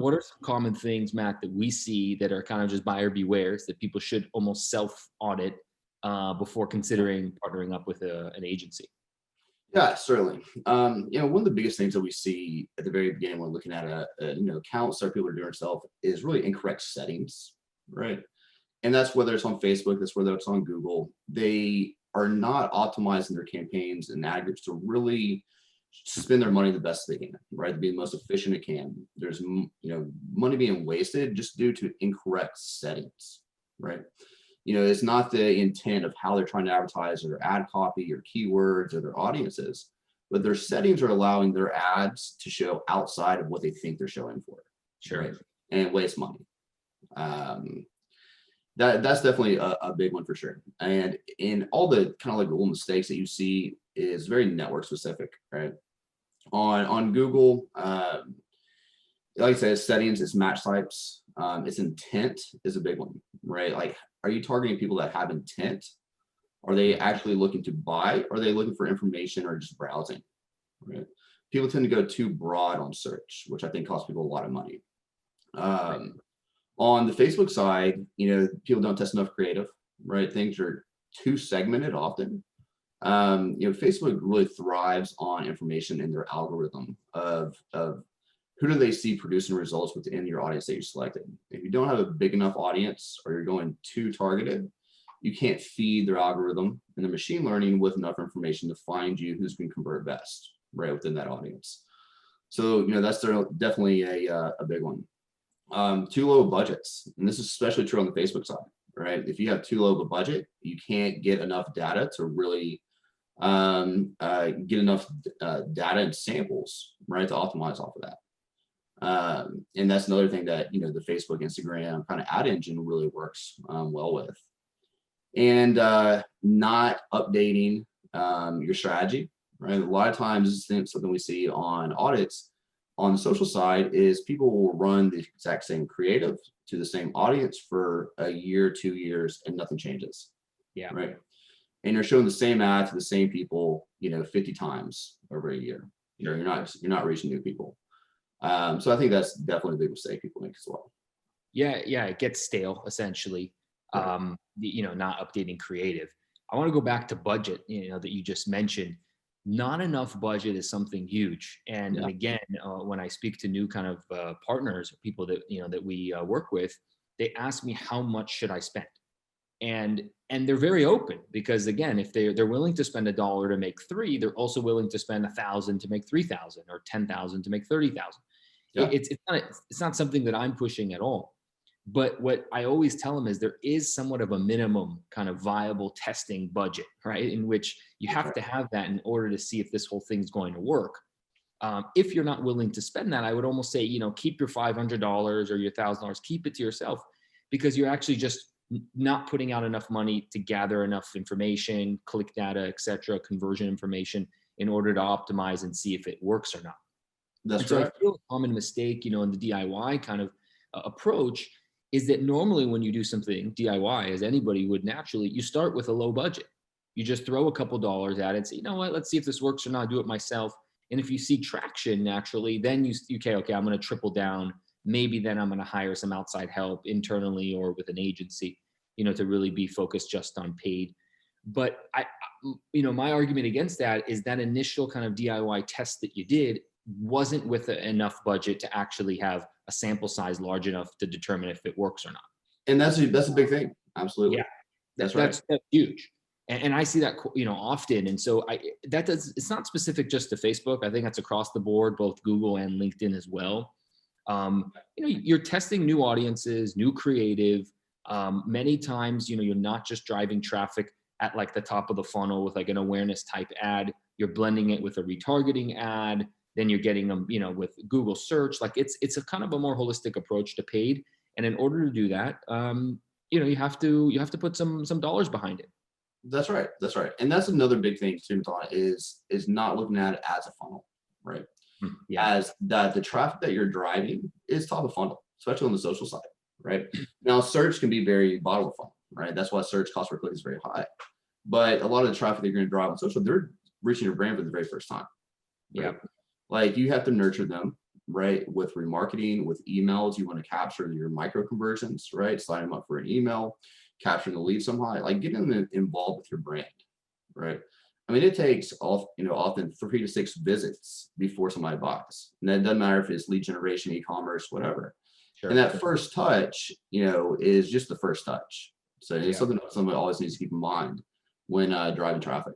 what are some common things, Matt, that we see that are kind of just buyer bewares that people should almost self-audit before considering partnering up with an agency? Yeah, certainly. One of the biggest things that we see at the very beginning when looking at accounts that people are doing stuff is really incorrect settings, right? And that's whether it's on Facebook, that's whether it's on Google. They are not optimizing their campaigns and ad groups to really spend their money the best they can, right? To be the most efficient it can. There's money being wasted just due to incorrect settings, right? It's not the intent of how they're trying to advertise or their ad copy or keywords or their audiences, but their settings are allowing their ads to show outside of what they think they're showing for. Sure. Right? And waste money. That's definitely a big one for sure. And in all the kind of like little mistakes that you see is very network specific, right? On Google, like I said, settings, it's match types, its intent is a big one, right? Like, are you targeting people that have intent? Are they actually looking to buy? Or are they looking for information or just browsing, right? People tend to go too broad on search, which I think costs people a lot of money. On the Facebook side, people don't test enough creative, right? Things are too segmented often. Facebook really thrives on information in their algorithm of who do they see producing results within your audience that you selected. If you don't have a big enough audience or you're going too targeted, you can't feed their algorithm and the machine learning with enough information to find you who's going to convert best, right, within that audience. So, that's definitely a big one. Too low budgets, and this is especially true on the Facebook side, right? If you have too low of a budget, you can't get enough data to really get enough data and samples, right, to optimize off of that. And that's another thing that the Facebook, Instagram kind of ad engine really works well with. And not updating your strategy, right? A lot of times, this is something we see on audits on the social side is people will run the exact same creative to the same audience for a year, 2 years, and nothing changes. Yeah. Right. And you're showing the same ad to the same people, 50 times over a year. You're not reaching new people. So I think that's definitely a big mistake people make as well. Yeah, it gets stale essentially. Right. Not updating creative. I want to go back to budget, that you just mentioned. Not enough budget is something huge. And again, when I speak to new kind of partners, people that that we work with, they ask me, how much should I spend? And they're very open, because again, if they're willing to spend $1 to make 3, they're also willing to spend 1,000 to make 3,000 or 10,000 to make 30,000. Yeah. It's not something that I'm pushing at all. But what I always tell them is there is somewhat of a minimum kind of viable testing budget, right? In which you have to have that in order to see if this whole thing's going to work. If you're not willing to spend that, I would almost say, keep your $500 or your $1,000, keep it to yourself, because you're actually just not putting out enough money to gather enough information, click data, et cetera, conversion information in order to optimize and see if it works or not. That's so right. I feel a common mistake, in the DIY kind of approach is that normally when you do something DIY, as anybody would naturally, you start with a low budget. You just throw a couple dollars at it and say, let's see if this works or not, do it myself. And if you see traction naturally, then you okay, I'm going to triple down. Maybe then I'm going to hire some outside help internally or with an agency, to really be focused just on paid. But my argument against that is that initial kind of DIY test that you did wasn't with enough budget to actually have a sample size large enough to determine if it works or not. And that's a big thing. Absolutely. Yeah, that's right. That's huge. And I see that, often. And so it's not specific just to Facebook. I think that's across the board, both Google and LinkedIn as well. You're testing new audiences, new creative. Many times, you're not just driving traffic at like the top of the funnel with like an awareness type ad. You're blending it with a retargeting ad. Then you're getting them, with Google search. Like it's a kind of a more holistic approach to paid. And in order to do that, you have to put some dollars behind it. That's right. That's right. And that's another big thing too, is not looking at it as a funnel, right? Yeah. As that the traffic that you're driving is top of funnel, especially on the social side, right? Now, search can be very bottom of funnel, right? That's why search cost per click is very high. But a lot of the traffic that you're going to drive on social, they're reaching your brand for the very first time. Right? Yeah. Like you have to nurture them. right? With remarketing, with emails, you want to capture your micro conversions, right? Sign them up for an email, capturing the lead somehow, like getting them involved with your brand, right? I mean, it takes often 3 to 6 visits before somebody buys. And that doesn't matter if it's lead generation, e-commerce, whatever. And Sure. that first touch, is just the first touch. So it's Yeah. something that somebody always needs to keep in mind when driving traffic.